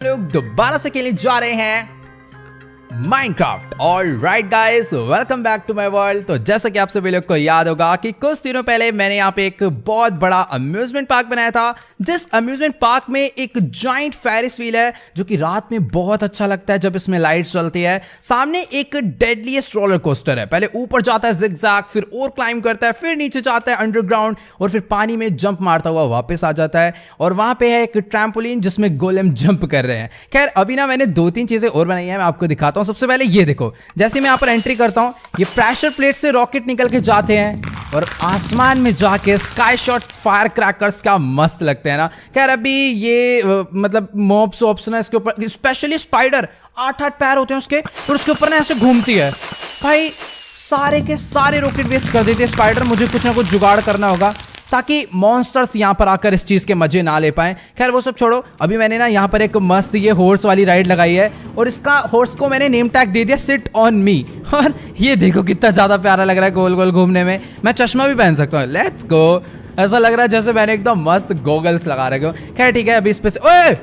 लोग दोबारा से खेलने जा रहे हैं Minecraft. Alright guys, welcome back to my world. तो जैसा कि आप सभी लोग को याद होगा कि कुछ दिनों पहले मैंने यहाँ पे एक बहुत बड़ा अम्यूजमेंट पार्क बनाया था। जिस अम्यूजमेंट पार्क में एक जाइंट फेरिस व्हील है जो कि रात में बहुत अच्छा लगता है जब इसमें लाइट्स चलती है। सामने एक डेडलीस्ट रोलर कोस्टर है, पहले ऊपर जाता है जिगजैग, फिर और क्लाइंब करता है, फिर नीचे जाता है अंडरग्राउंड और फिर पानी में जंप मारता हुआ वापस आ जाता है। और वहां पे है एक ट्रैम्पोलिन जिसमें गोलेम जंप कर रहे हैं। खैर अभी ना मैंने 2-3 चीजें और बनाई है, मैं आपको दिखाता हूं। सबसे पहले ये देखो, जैसे मैं यहां पर एंट्री करता हूं, ये प्रेशर प्लेट से रॉकेट निकल के जाते हैं और आसमान में जाके स्काई शॉट फायर क्रैकर्स क्या मस्त लगते हैं ना। खैर अभी ये मतलब मॉब्स ऑप्शन है इसके ऊपर, स्पेशली स्पाइडर 8-8 पैर होते हैं उसके, और उसके ऊपर ना ऐसे घूमती है। भाई सारे के सारे रॉकेट वेस्ट कर देते हैं स्पाइडर। मुझे कुछ ना कुछ जुगाड़ करना होगा ताकि मॉन्स्टर्स यहाँ पर आकर इस चीज़ के मजे ना ले पाएं। खैर वो सब छोड़ो, अभी मैंने ना यहाँ पर एक मस्त ये हॉर्स वाली राइड लगाई है और इसका हॉर्स को मैंने नेम टैग दे दिया सिट ऑन मी। और ये देखो कितना ज़्यादा प्यारा लग रहा है गोल गोल घूमने में। मैं चश्मा भी पहन सकता हूँ, लेट्स गो। ऐसा लग रहा है जैसे मैंने एकदम मस्त गॉगल्स लगा रखे हो। खैर ठीक है, अभी इस पे से ओए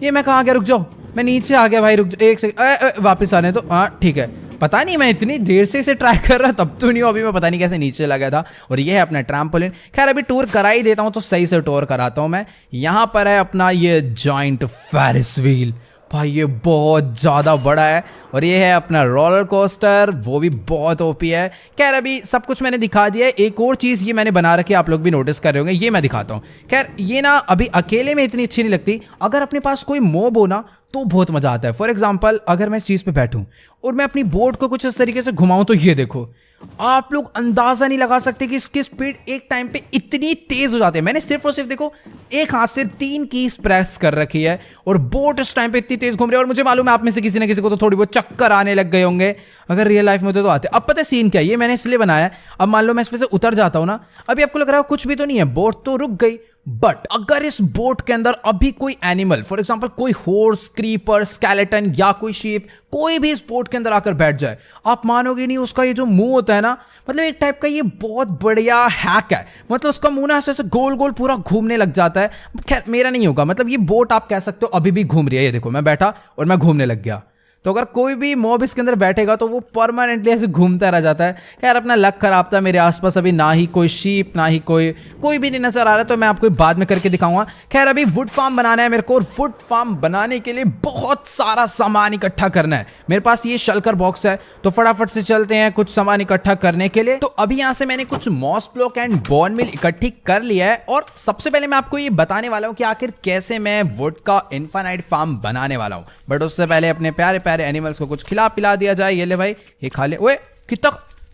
ये मैं कहाँ गया, रुक जाओ, मैं नीचे आ गया भाई, रुक जाओ एक सेकंड, वापस आने तो। हाँ ठीक है, पता नहीं मैं इतनी देर से इसे ट्राई कर रहा तब तो नहीं हो, अभी मैं पता नहीं कैसे नीचे लगा था। और ये है अपना ट्रैम्पोलिन। खैर अभी टूर करा ही देता हूँ तो सही से टूर कराता हूँ मैं। यहाँ पर है अपना ये जॉइंट फेरिस व्हील, भाई ये बहुत ज़्यादा बड़ा है। और ये है अपना रोलर कोस्टर, वो भी बहुत ओपी है। खैर अभी सब कुछ मैंने दिखा दिया है। एक और चीज़ ये मैंने बना रखी है, आप लोग भी नोटिस कर रहे होंगे, ये मैं दिखाता हूँ। खैर ये ना अभी अकेले में इतनी अच्छी नहीं लगती, अगर अपने पास कोई मोब हो ना तो बहुत मजा आता है। फॉर एग्जाम्पल अगर मैं इस चीज़ पे बैठूं और मैं अपनी बोट को कुछ इस तरीके से घुमाऊं तो ये देखो, आप लोग अंदाजा नहीं लगा सकते कि इसकी स्पीड एक टाइम पे इतनी तेज हो जाती है। मैंने सिर्फ और सिर्फ देखो एक हाथ से 3 कीज प्रेस कर रखी है और बोट इस टाइम पे इतनी तेज घूम रही है। और मुझे मालूम है आप में से किसी ना किसी को तो थोड़ी बहुत चक्कर आने लग गए होंगे, अगर रियल लाइफ में होते तो आते। अब पता है सीन क्या है, ये मैंने इसलिए बनाया है। अब मान लो मैं इस पे से उतर जाता हूं ना, अभी आपको लग रहा है कुछ भी तो नहीं है, बोट तो रुक गई। बट अगर इस बोट के अंदर अभी कोई एनिमल, फॉर एग्जांपल कोई हॉर्स, क्रीपर, स्केलेटन या कोई शीप, कोई भी इस बोट के अंदर आकर बैठ जाए, आप मानोगे नहीं, उसका ये जो मुंह होता है ना, मतलब एक टाइप का ये बहुत बढ़िया हैक है। मतलब उसका मुंह ना ऐसे गोल गोल पूरा घूमने लग जाता है। खैर मेरा नहीं होगा, मतलब ये बोट आप कह सकते हो अभी भी घूम रही है। ये देखो मैं बैठा और मैं घूमने लग गया, तो अगर कोई भी मॉब इसके अंदर बैठेगा तो वो परमानेंटली ऐसे घूमता रह जाता है। खैर अपना लक खराब था, मेरे आसपास अभी ना ही कोई शीप ना ही कोई भी नहीं नजर आ रहा, तो मैं आपको बाद में करके दिखाऊंगा। खैर अभी वुड फार्म बनाना है मेरे को, और वुड फार्म बनाने के लिए बहुत सारा सामान इकट्ठा करना है। मेरे पास ये शल्कर बॉक्स है, तो फटाफट से चलते हैं कुछ सामान इकट्ठा करने के लिए। तो अभी यहाँ से मैंने कुछ moss block and bone meal इकट्ठी कर लिया है, और सबसे पहले मैं आपको ये बताने वाला हूँ कि आखिर कैसे मैं वुड का इनफाइनाइट फार्म बनाने वाला हूँ। बट उससे पहले अपने प्यारे प्यारे एनिमल्स को कुछ खिला पिला दिया जाए। ये ले भाई, ये खा ले। ओए कितना,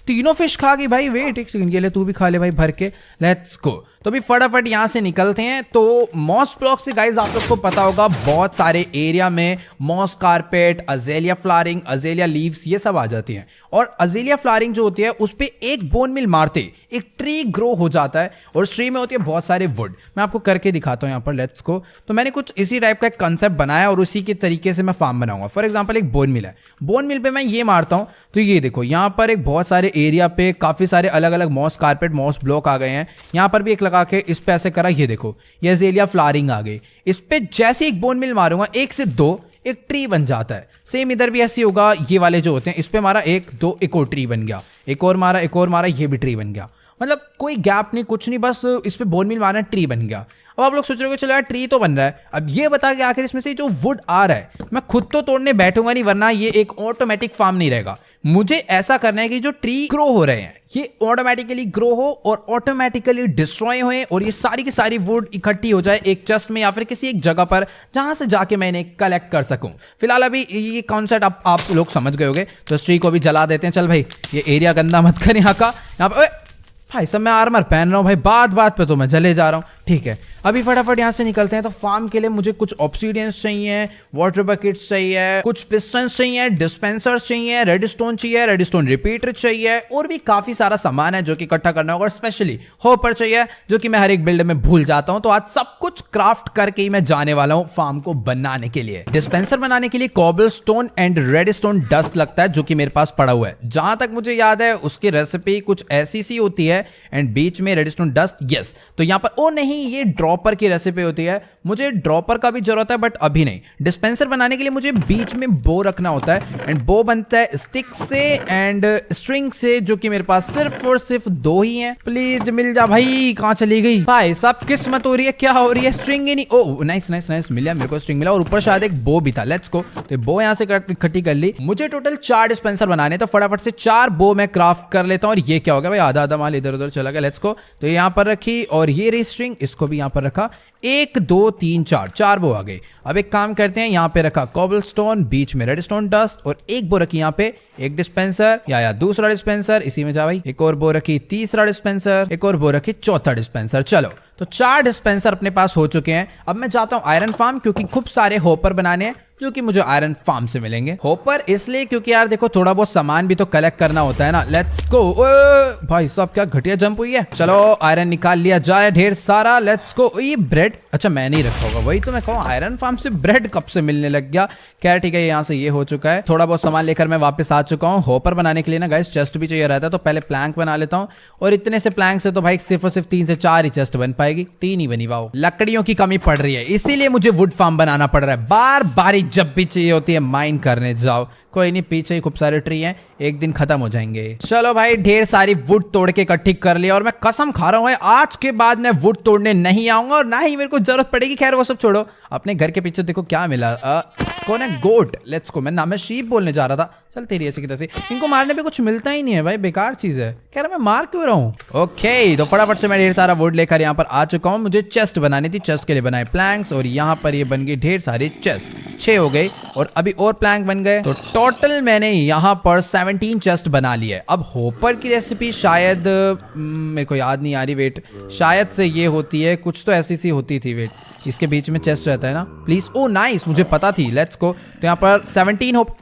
3 फिश खा गई भाई। वेट एक सेकंड, ये ले तू भी खा ले भाई भर के, लेट्स गो। तो अभी फटाफट यहां से निकलते हैं। तो मॉस ब्लॉक से गाइज आप लोग को पता होगा बहुत सारे एरिया में moss carpet, azalea flowering, azalea leaves ये सब आ जाती हैं। और अजेलिया फ्लावरिंग जो होती है उस पर एक बोन मिल मारते एक ट्री ग्रो हो जाता है, और ट्री में होती है बहुत सारे वुड। मैं आपको करके दिखाता हूँ यहाँ पर, लेट्स गो। तो मैंने कुछ इसी टाइप का एक कंसेप्ट बनाया और उसी के तरीके से मैं फार्म बनाऊंगा। फॉर एग्जाम्पल एक बोन मिल है, बोन मिल पे मैं ये मारता हूँ तो ये देखो यहाँ पर एक बहुत सारे एरिया पे काफी सारे अलग अलग मॉस कारपेट, मॉस ब्लॉक आ गए हैं। यहाँ पर भी एक लगा के इस पे ऐसे करा, ये देखो ये अजेलिया फ्लावरिंग आ गई। इस पे जैसे एक बोन मिल मारूंगा 1 से 2 एक ट्री बन जाता है। सेम इधर भी ऐसे होगा, ये वाले जो होते हैं इस पे मारा 1 2 एक और ट्री बन गया, एक और मारा एक और मारा, ये भी ट्री बन गया। मतलब कोई गैप नहीं, कुछ नहीं, बस इस पे बोन मिल मारना, ट्री बन गया। अब आप लोग सोच रहे हो चलो यार ट्री तो बन रहा है, अब ये बता कि आखिर इसमें से जो वुड आ रहा है मैं खुद तो तोड़ने बैठूंगा नहीं, वरना ये एक ऑटोमेटिक फार्म नहीं रहेगा। मुझे ऐसा करना है कि जो ट्री ग्रो हो रहे हैं ये ऑटोमेटिकली ग्रो हो और ऑटोमेटिकली डिस्ट्रॉय होए, और ये सारी की सारी वुड इकट्ठी हो जाए एक चेस्ट में या फिर किसी एक जगह पर जहां से जाके मैं इन्हें कलेक्ट कर सकूं। फिलहाल अभी ये कॉन्सेप्ट आप लोग समझ गए होंगे, तो इस ट्री को भी जला देते हैं। चल भाई ये एरिया गंदा मत कर यहाँ का। यहाँ पे भाई सब मैं आर्मर पहन रहा हूँ भाई, बात पे तो मैं जले जा रहा हूँ। ठीक है अभी फटाफट यहाँ से निकलते हैं। तो फार्म के लिए मुझे कुछ ऑब्सीडियंस चाहिए, वाटर बकेट्स चाहिए, कुछ पिस्टन्स चाहिए, डिस्पेंसर्स चाहिए, रेडस्टोन चाहिए, रेडस्टोन रिपीटर चाहिए, और भी काफी सारा सामान है जो कि इकट्ठा करना होगा। और स्पेशली होपर चाहिए जो कि मैं हर एक बिल्ड में भूल जाता हूं। तो आज सब कुछ क्राफ्ट करके ही मैं जाने वाला हूं फार्म को बनाने के लिए। डिस्पेंसर बनाने के लिए कॉबलस्टोन एंड रेडस्टोन डस्ट लगता है जो कि मेरे पास पड़ा हुआ है। जहां तक मुझे याद है उसकी रेसिपी कुछ ऐसी सी होती है एंड बीच में रेडस्टोन डस्ट। यस तो यहाँ पर ओ नहीं, ये ड्रॉ ड्रॉपर की रेसिपी होती है। मुझे ड्रॉपर का भी जरूरत है बट अभी नहीं। डिस्पेंसर बनाने के लिए मुझे बीच में बो रखना होता है एंड बो बनता है स्टिक से एंड स्ट्रिंग से, जो कि मेरे पास सिर्फ और सिर्फ 2 ही हैं। प्लीज मिल जा भाई। कहाँ चली गई भाई? सब किस्मत हो रही है, क्या हो रही है? स्ट्रिंग ही नहीं। ओह नाइस नाइस नाइस, मिला मेरे को स्ट्रिंग मिला और ऊपर शायद एक बो भी था। Let's go. तो बो यहाँ से इकट्ठी कर ली। मुझे टोटल 4 डिस्पेंसर बनाने, तो फटाफट से 4 बो मैं क्राफ्ट कर लेता हूँ। और ये क्या हो गया भाई? आधा आधा माल इधर उधर चला गया। Let's go. तो यहाँ पर रखी और ये रही स्ट्रिंग, इसको भी यहाँ पर रखा। 1 2 3 4 बो आ गए। अब एक काम करते हैं, यहाँ पे रखा कोबलस्टोन, बीच में रेडस्टोन डस्ट और एक बो रखी यहाँ पे एक डिस्पेंसर या दूसरा डिस्पेंसर, इसी में जा भाई। एक और बो रखी तीसरा डिस्पेंसर, एक और बो रखी चौथा डिस्पेंसर। चलो तो 4 डिस्पेंसर अपने पास हो चुके हैं। अब मैं जाता हूँ आयरन फार्म, क्योंकि खूब सारे होपर बनाने हैं जो कि मुझे आयरन फार्म से मिलेंगे। होपर इसलिए क्योंकि यार देखो थोड़ा बहुत सामान भी तो कलेक्ट करना होता है ना। Let's go. भाई साहब क्या घटिया जंप हुई है। चलो आयरन निकाल लिया जाए ढेर सारा। Let's go. ये ब्रेड, अच्छा मैं नहीं रखा होगा, वही तो मैं कहूँ आयरन फार्म से ब्रेड कब से मिलने लग गया। क्या ठीक है, यहाँ से ये हो चुका है। थोड़ा बहुत सामान लेकर मैं वापस आ चुका हूँ। होपर बनाने के लिए ना गाइस चेस्ट भी चाहिए रहता है, तो पहले प्लैंक बना लेता हूँ। और इतने से प्लैंक से तो भाई सिर्फ और सिर्फ 3 से 4 ही चेस्ट बन पाएगी, 3 ही बनी। वाओ, लकड़ियों की कमी पड़ रही है, इसीलिए मुझे वुड फार्म बनाना पड़ रहा है। बार बारी जब भी चाहिए होती है माइन करने जाओ। कोई नहीं, पीछे ही खूब सारे ट्री हैं, एक दिन खत्म हो जाएंगे। चलो भाई ढेर सारी वुड तोड़ के इकट्ठी कर लिया और मैं कसम खा रहा हूँ आज के बाद मैं वुड तोड़ने नहीं आऊंगा और ना ही मेरे को जरूरत पड़ेगी। खैर वो सब छोड़ो, अपने घर के पीछे देखो क्या मिला। कौन है? गोट। Let's go. मैं नाम में शीप बोलने जा रहा था। चल तेरी ऐसी की तैसी। इनको मारने पे कुछ मिलता ही नहीं है भाई, बेकार चीज है। कह रहा मैं मार क्यों रहा हूँ। ओके, तो फटाफट से मैं ढेर सारा वुड लेकर यहाँ पर आ चुका हूँ। मुझे चेस्ट बनानी थी, चेस्ट के लिए बनाए प्लैंक्स और यहाँ पर ये बन गई ढेर सारी चेस्ट। 6 हो गए और अभी और प्लैंक बन गए, तो टोटल मैंने यहाँ पर 17 चेस्ट बना लिए। अब होपर की रेसिपी शायद मेरे को याद नहीं आ रही। वेट, शायद से ये होती है कुछ, तो ऐसी सी होती थी। वेट, इसके बीच में चेस्ट रहता है ना प्लीज। ओ नाइस, मुझे पता थी। Let's go. तो यहाँ पर 17 होप,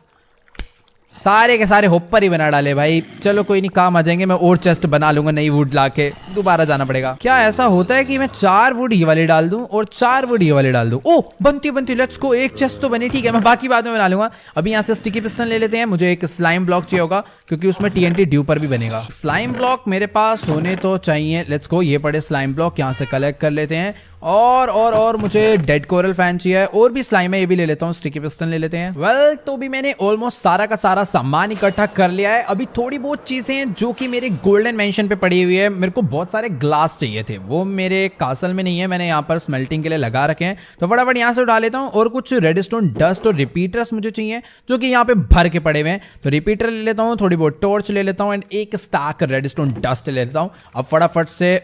सारे के सारे होपर ही बना डाले भाई। चलो कोई नहीं, काम आ जाएंगे। मैं और चेस्ट बना लूंगा नई वुड लाके। दोबारा जाना पड़ेगा। क्या ऐसा होता है कि मैं 4 वुड ये वाले डाल दूं और 4 वुड ये वाले डाल दूं? ओ बनती। Let's go. एक चेस्ट तो बनी, ठीक है, मैं बाकी बाद में बना लूंगा। अभी यहाँ से स्टिकी पिस्टन ले लेते हैं। मुझे एक स्लाइम ब्लॉक चाहिए होगा क्योंकि उसमें TNT ड्यूपर भी बनेगा। स्लाइम ब्लॉक मेरे पास होने तो चाहिए। Let's go. ये पड़े स्लाइम ब्लॉक यहाँ से कलेक्ट कर लेते हैं। और मुझे डेड कोरल फैन चाहिए और भी स्लाइम है, ये भी ले लेता हूँ। स्टिकी पिस्टन ले लेते हैं। वेल, तो भी मैंने ऑलमोस्ट सारा का सारा सामान इकट्ठा कर लिया है। अभी थोड़ी बहुत चीजें हैं जो कि मेरे गोल्डन मेंशन पे पड़ी हुई है। मेरे को बहुत सारे ग्लास चाहिए थे, वो मेरे कासल में नहीं है। मैंने यहाँ पर स्मेल्टिंग के लिए लगा रखे हैं, तो फटाफट यहाँ से उठा लेता हूँ। और कुछ रेडस्टोन डस्ट और रिपीटर्स मुझे चाहिए जो कि यहाँ पे भर के पड़े हुए हैं, तो रिपीटर ले लेता हूँ। थोड़ी बहुत टॉर्च ले लेता हूँ एंड एक स्टैक रेडस्टोन डस्ट ले लेता हूँ। अब फटाफट से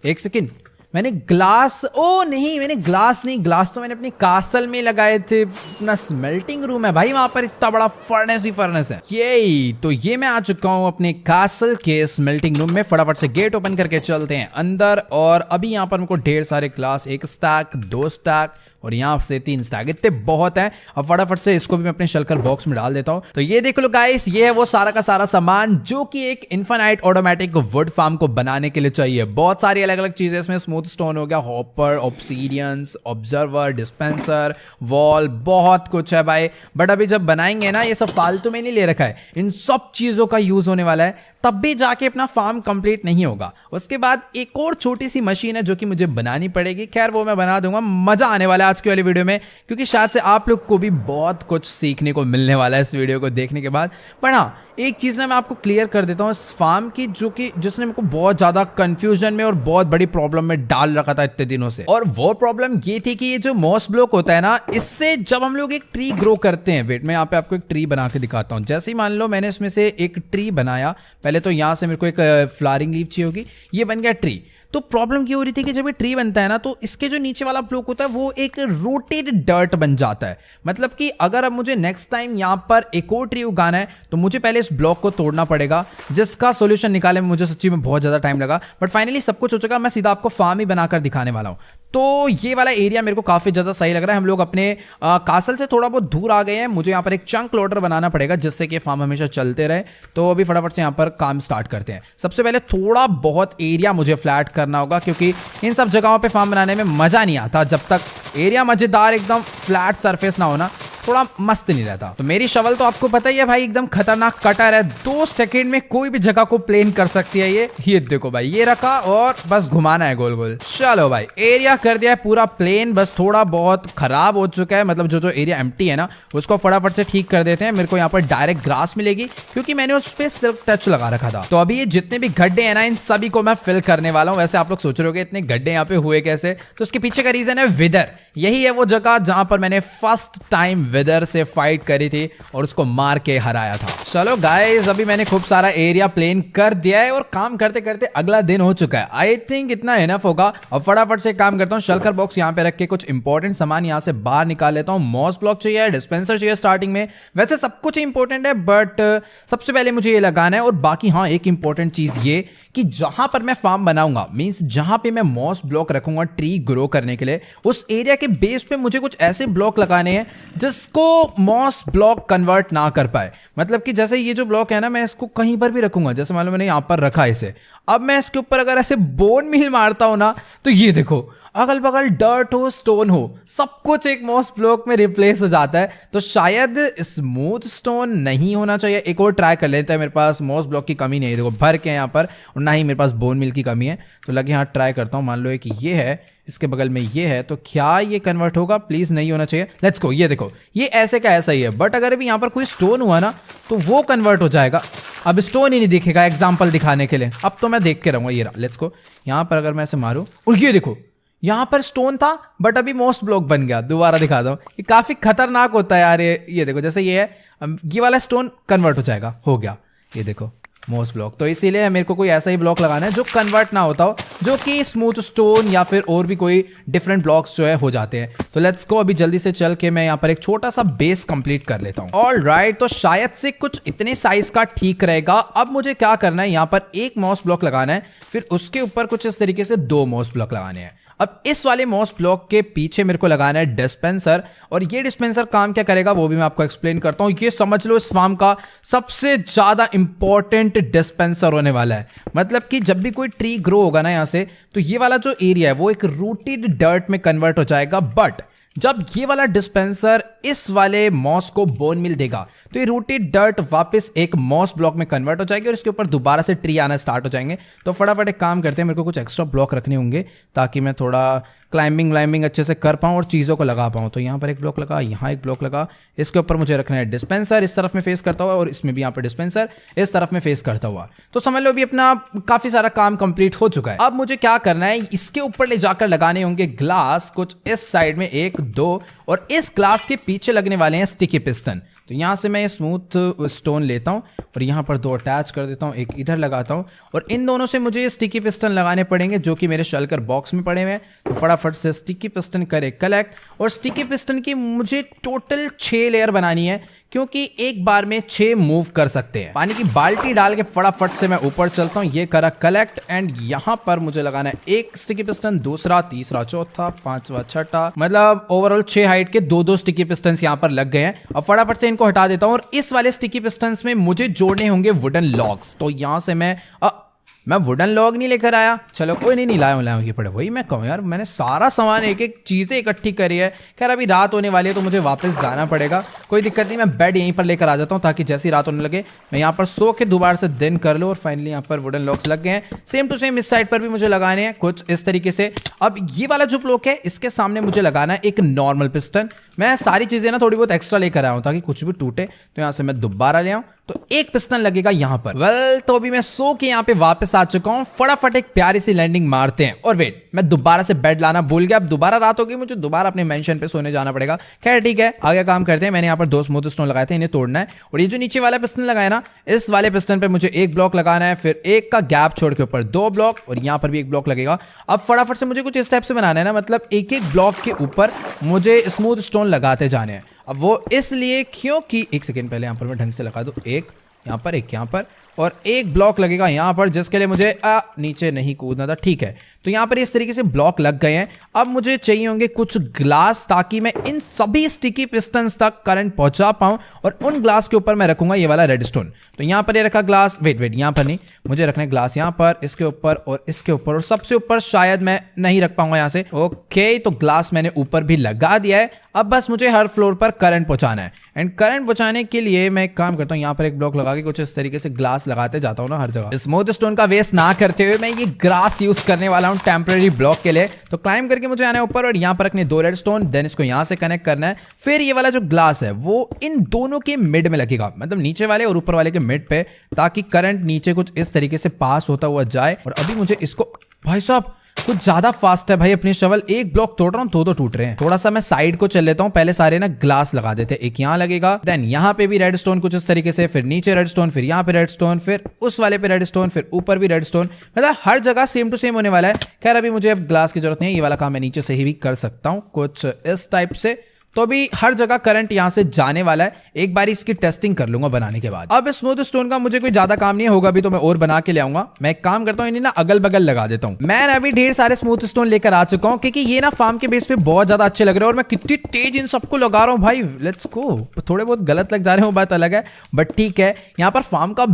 एक सेकेंड, मैंने ग्लास, ओ नहीं मैंने ग्लास नहीं, ग्लास तो मैंने अपने कासल में लगाए थे। अपना स्मेल्टिंग रूम है भाई, वहां पर इतना बड़ा फर्नेस ही फर्नेस है। ये तो ये मैं आ चुका हूँ अपने कासल के स्मेल्टिंग रूम में। फटाफट से गेट ओपन करके चलते हैं अंदर। और अभी यहाँ पर मेरे को ढेर सारे ग्लास, 1 स्टैक 2 स्टैक और यहाँ से 3 स्टैक, इतने बहुत हैं। अब फटाफट से इसको भी मैं अपने शलकर बॉक्स में डाल देता हूँ। तो ये देख लो गाइस, ये है वो सारा का सारा सामान जो कि एक इनफाइनाइट ऑटोमेटिक वुड फार्म को बनाने के लिए चाहिए। बहुत सारी अलग अलग चीजें इसमें, स्मूथ स्टोन हो गया, हॉपर, ऑब्सीडियंस, ऑब्जर्वर, डिस्पेंसर, वॉल, बहुत कुछ है भाई। बट अभी जब बनाएंगे ना, ये सब फालतू में नहीं ले रखा है, इन सब चीजों का यूज होने वाला है, तब भी जाके अपना फार्म कंप्लीट नहीं होगा। उसके बाद एक और छोटी सी मशीन है जो कि मुझे बनानी पड़ेगी। खैर वो मैं बना दूंगा, मजा आने वाला है आज की वाली वीडियो में, क्योंकि शायद से आप लोग को भी बहुत कुछ सीखने को मिलने वाला है इस वीडियो को देखने के बाद। पर हाँ, एक चीज ना मैं आपको क्लियर कर देता हूँ इस फार्म की, जो कि जिसने मेरे को बहुत ज्यादा कंफ्यूजन में और बहुत बड़ी प्रॉब्लम में डाल रखा था इतने दिनों से। और वो प्रॉब्लम ये थी कि ये जो मॉस ब्लॉक होता है ना, इससे जब हम लोग एक ट्री ग्रो करते हैं, वेट मैं यहाँ पे आपको एक ट्री बना के दिखाता हूँ। जैसे ही मान लो मैंने इसमें से एक ट्री बनाया, पहले तो यहाँ से मेरे को एक फ्लावरिंग लीफ चाहिए होगी, ये बन गया ट्री। तो प्रॉब्लम ये हो रही थी कि जब ये ट्री बनता है ना, तो इसके जो नीचे वाला ब्लॉक होता है वो एक रोटेटेड डर्ट बन जाता है। मतलब कि अगर अब मुझे नेक्स्ट टाइम यहाँ पर एक और ट्री उगाना है तो मुझे पहले इस ब्लॉक को तोड़ना पड़ेगा, जिसका सोल्यूशन निकालने में मुझे सच्ची में बहुत ज्यादा टाइम लगा। बट फाइनली सब कुछ हो चुका, मैं सीधा आपको फार्म ही बनाकर दिखाने वाला हूँ। तो ये वाला एरिया मेरे को काफी ज्यादा सही लग रहा है। हम लोग अपने कासल से थोड़ा बहुत दूर आ गए हैं। मुझे यहाँ पर एक चंक लोडर बनाना पड़ेगा जिससे कि फार्म हमेशा चलते रहे। तो अभी फटाफट से यहाँ पर काम स्टार्ट करते हैं। सबसे पहले थोड़ा बहुत एरिया मुझे फ्लैट करना होगा, क्योंकि इन सब जगहों पे फार्म बनाने में मजा नहीं आता जब तक एरिया मजेदार एकदम फ्लैट सरफेस ना हो ना, थोड़ा मस्त नहीं रहता। तो मेरी शवल तो आपको पता ही है भाई, एकदम खतरनाक कटर है, 2 सेकंड में कोई भी जगह को प्लेन कर सकती है ये देखो भाई, ये रखा और बस घुमाना है गोल गोल। चलो भाई, एरिया कर दिया है पूरा प्लेन, बस थोड़ा बहुत खराब हो चुका है, मतलब जो एरिया एम्प्टी है ना उसको फटाफट से ठीक कर देते हैं। मेरे को यहाँ पर डायरेक्ट ग्रास मिलेगी क्योंकि मैंने उस पर सिल्क टच लगा रखा था। तो अभी ये जितने भी गड्ढे हैं ना, इन सभी को मैं फिल करने वाला हूँ। वैसे आप लोग सोच रहे होगे इतने गड्ढे यहाँ पे हुए कैसे, तो उसके पीछे का रीजन है विदर। यही है वो जगह जहां पर मैंने फर्स्ट टाइम विदर से फाइट करी थी और उसको मार के हराया था। चलो गाइस, अभी मैंने खूब सारा एरिया प्लेन कर दिया है और काम करते करते अगला दिन हो चुका है। आई थिंक इतना इनफ होगा। अब फटाफट से काम करता हूँ। शल्कर बॉक्स यहाँ पे रख के कुछ इंपॉर्टेंट सामान यहाँ से बाहर निकाल लेता हूँ। मॉस ब्लॉक चाहिए, डिस्पेंसर चाहिए स्टार्टिंग में। वैसे सब कुछ इंपॉर्टेंट है बट सबसे पहले मुझे ये लगाना है। और बाकी हाँ, एक इंपॉर्टेंट चीज ये कि जहां पर मैं फार्म बनाऊंगा, मींस जहां पे मैं मॉस ब्लॉक रखूंगा ट्री ग्रो करने के लिए, उस एरिया के बेस पे मुझे कुछ ऐसे ब्लॉक लगाने हैं जिसको मॉस ब्लॉक कन्वर्ट ना कर पाए। मतलब कि जैसे ये जो ब्लॉक है ना, मैं इसको कहीं पर भी रखूंगा, जैसे मान लो मैंने यहां पर रखा इसे, अब मैं इसके ऊपर अगर ऐसे बोन मील मारता हूं ना, तो ये देखो अगल बगल डर्ट हो, स्टोन हो, सब कुछ एक मॉस ब्लॉक में रिप्लेस हो जाता है। तो शायद स्मूथ स्टोन नहीं होना चाहिए। एक और ट्राई कर लेते हैं। मेरे पास मॉस ब्लॉक की कमी नहीं है, देखो भर के यहाँ पर, और ना ही मेरे पास बोन मिल की कमी है। तो लगे हाँ ट्राई करता हूँ। मान लो कि ये है, इसके बगल में ये है, तो क्या ये कन्वर्ट होगा? प्लीज नहीं होना चाहिए। Let's go. ये देखो, ये ऐसे का ऐसा ही है, बट अगर अभी यहाँ पर कोई स्टोन हुआ ना तो वो कन्वर्ट हो जाएगा। अब स्टोन ही नहीं दिखेगा एग्जाम्पल दिखाने के लिए। अब तो मैं देख के रहूंगा। ये रहा, लेट्स गो। यहाँ पर अगर मैं ऐसे मारूं, और ये देखो यहां पर स्टोन था बट अभी मॉस ब्लॉक बन गया। दोबारा दिखा दो, ये काफी खतरनाक होता है यार। ये देखो, जैसे ये है, ये वाला स्टोन कन्वर्ट हो जाएगा, हो गया। ये देखो मॉस ब्लॉक। तो इसीलिए मेरे को कोई ऐसा ही ब्लॉक लगाना है जो कन्वर्ट ना होता हो, जो कि स्मूथ स्टोन या फिर और भी कोई डिफरेंट ब्लॉक्स जो है हो जाते हैं। तो लेट्स गो, अभी जल्दी से चल के मैं यहाँ पर एक छोटा सा बेस कंप्लीट कर लेता हूँ। ऑल राइट, तो शायद से कुछ इतने साइज का ठीक रहेगा। अब मुझे क्या करना है, यहाँ पर एक मॉस ब्लॉक लगाना है, फिर उसके ऊपर कुछ इस तरीके से 2 मॉस ब्लॉक लगाने हैं। अब इस वाले मॉस ब्लॉक के पीछे मेरे को लगाना है डिस्पेंसर, और ये डिस्पेंसर काम क्या करेगा वो भी मैं आपको एक्सप्लेन करता हूं। ये समझ लो इस फार्म का सबसे ज्यादा इंपॉर्टेंट डिस्पेंसर होने वाला है। मतलब कि जब भी कोई ट्री ग्रो होगा ना यहाँ से, तो ये वाला जो एरिया है वो एक रूटेड डर्ट में कन्वर्ट हो जाएगा। बट जब ये वाला डिस्पेंसर इस वाले मॉस को बोन मिल देगा, तो ये रूटेड डर्ट वापस एक मॉस ब्लॉक में कन्वर्ट हो जाएगी और इसके ऊपर दोबारा से ट्री आना स्टार्ट हो जाएंगे। तो फटाफट एक काम करते हैं, मेरे को कुछ एक्स्ट्रा ब्लॉक रखने होंगे ताकि मैं थोड़ा क्लाइंबिंग अच्छे से कर पाऊँ और चीज़ों को लगा पाऊँ। तो यहाँ पर एक ब्लॉक लगा, यहाँ एक ब्लॉक लगा, इसके ऊपर मुझे रखना है डिस्पेंसर इस तरफ में फेस करता हुआ, और इसमें भी यहाँ पर डिस्पेंसर इस तरफ में फेस करता हुआ। तो समझ लो अभी अपना काफ़ी सारा काम कंप्लीट हो चुका है। अब मुझे क्या करना है, इसके ऊपर ले जाकर लगाने होंगे ग्लास, कुछ इस साइड में 1 2, और इस ग्लास के पीछे लगने वाले हैं स्टिकी पिस्टन। तो यहाँ से मैं स्मूथ स्टोन लेता हूँ और यहाँ पर 2 अटैच कर देता हूँ, एक इधर लगाता हूँ, और इन दोनों से मुझे स्टिकी पिस्टन लगाने पड़ेंगे जो कि मेरे शल्कर बॉक्स में पड़े हुए हैं। तो फटाफट से स्टिकी पिस्टन करे कलेक्ट, और स्टिकी पिस्टन की मुझे टोटल 6 लेयर बनानी है, क्योंकि एक बार में 6 मूव कर सकते हैं। पानी की बाल्टी डाल के फटाफट से मैं ऊपर चलता हूँ। ये करा कलेक्ट, एंड यहाँ पर मुझे लगाना है 1 स्टिकी पिस्टन, दूसरा, तीसरा, चौथा, 5वां, 6ठा, मतलब ओवरऑल 6 हाइट के 2 स्टिकी पिस्टन यहाँ पर लग गए हैं। अब फटाफट से इनको हटा देता हूँ, और इस वाले स्टिकी पिस्टन में मुझे जोड़ने होंगे वुडन लॉग्स। तो यहाँ से मैं वुडन लॉग नहीं लेकर आया, चलो कोई नहीं लाया ये पड़े। वही मैं कहूँ यार, मैंने सारा सामान एक चीजें इकट्ठी करी है। खैर अभी रात होने वाली है तो मुझे वापस जाना पड़ेगा, कोई दिक्कत नहीं, मैं बेड यहीं पर लेकर आ जाता हूँ ताकि जैसी रात होने लगे मैं यहाँ पर सो के दोबारा से दिन कर लूँ। और फाइनली यहाँ पर वुडन लॉग्स लग गए हैं। सेम टू सेम इस साइड पर भी मुझे लगाने हैं कुछ इस तरीके से। अब ये वाला जो ब्लॉक है इसके सामने मुझे लगाना है एक नॉर्मल पिस्टन। मैं सारी चीजें ना थोड़ी बहुत एक्स्ट्रा लेकर आया हूँ ताकि कुछ भी टूटे। तो यहाँ से मैं दोबारा ले आऊँ, तो एक पिस्टन लगेगा यहाँ पर। वेल, तो अभी मैं सो के यहाँ पे वापस आ चुका हूँ। फटाफट एक प्यारी सी लैंडिंग मारते हैं। और वेट, मैं दोबारा से बेड लाना भूल गया। अब दोबारा रात होगी, मुझे दोबारा अपने मेंशन पे सोने जाना पड़ेगा। खैर ठीक है, आगे काम करते हैं। मैंने यहाँ पर 2 स्मूथ स्टोन लगाए थे, इन्हें तोड़ना है। और ये जो नीचे वाला पिस्टन लगाया ना, इस वाले पिस्टन पे मुझे 1 ब्लॉक लगाना है, फिर 1 का गैप छोड़ के ऊपर 2 ब्लॉक, और यहाँ पर भी 1 ब्लॉक लगेगा। अब फटाफट से मुझे कुछ इस टाइप से बनाना है ना, मतलब एक ब्लॉक के ऊपर मुझे स्मूथ स्टोन लगाते जाने हैं। अब वो इसलिए क्योंकि 1 सेकेंड पहले यहाँ पर मैं ढंग से लगा दूं, 1 यहाँ पर, 1 यहाँ पर, और 1 ब्लॉक लगेगा यहाँ पर, जिसके लिए मुझे नीचे नहीं कूदना था। ठीक है, तो यहाँ पर इस तरीके से ब्लॉक लग गए हैं। अब मुझे चाहिए होंगे कुछ ग्लास, ताकि मैं इन सभी स्टिकी पिस्टन्स तक करंट पहुंचा पाऊं, और उन ग्लास के ऊपर मैं रखूंगा ये वाला रेडस्टोन। तो यहाँ पर ये रखा ग्लास, वेट यहाँ पर नहीं, मुझे रखना है ग्लास यहाँ पर, इसके ऊपर और इसके ऊपर, और सबसे ऊपर शायद मैं नहीं रख पाऊंगा यहाँ से। ओके, तो ग्लास मैंने ऊपर भी लगा दिया है। अब बस मुझे हर फ्लोर पर करंट पहुंचाना है। एंड करंट पहुंचाने के लिए मैं एक काम करता हूँ, यहाँ पर एक ब्लॉक लगा के कुछ इस तरीके से ग्लास लगाते जाता हूँ ना हर जगह। स्मूथ स्टोन का वेस्ट ना करते हुए मैं ये ग्रास यूज करने वाला हूँ टेम्पररी ब्लॉक के लिए। तो क्लाइंब करके मुझे आना है ऊपर और यहाँ पर रखने 2 रेड स्टोन, देन इसको यहाँ से कनेक्ट करना है। फिर ये वाला जो ग्लास है वो इन दोनों के मिड में लगेगा, मतलब नीचे वाले और ऊपर वाले के मिड पे, ताकि करंट नीचे कुछ इस तरीके से पास होता हुआ जाए। और अभी मुझे इसको, भाई साहब कुछ ज्यादा फास्ट है भाई अपनी शवल, एक ब्लॉक तोड़ रहा हूँ तो टूट रहे हैं। थोड़ा सा मैं साइड को चल लेता हूँ, पहले सारे ना ग्लास लगा देते, एक यहाँ लगेगा, देन यहाँ पे भी रेड स्टोन कुछ इस तरीके से, फिर नीचे रेड स्टोन, फिर यहाँ पे रेड स्टोन, फिर उस वाले पे रेड स्टोन, फिर ऊपर भी रेड स्टोन, मतलब हर जगह सेम टू सेम होने वाला है। खैर अभी मुझे अब ग्लास की जरूरत नहीं है, ये वाला काम मैं नीचे से ही भी कर सकता हूँ कुछ इस टाइप से। तो अभी हर जगह करंट यहां से जाने वाला है, एक बार इसकी टेस्टिंग कर लूंगा बनाने के बाद। अब स्मूथ स्टोन का मुझे कोई ज्यादा काम नहीं होगा, अभी तो मैं और बना के ले आऊंगा। मैं एक काम करता हूं, इन्हें ना अगल बगल लगा देता हूं। मैं अभी ढेर सारे स्मूथ स्टोन लेकर आ चुका हूं, क्योंकि ये ना फार्म के बेस पे बहुत ज्यादा अच्छे लग रहे हैं और मैं कितनी तेज इन सबको लगा रहा हूं भाई। Let's go. थोड़े बहुत गलत लग जा रहे हो बात अलग है, बट ठीक है। यहाँ पर फार्म का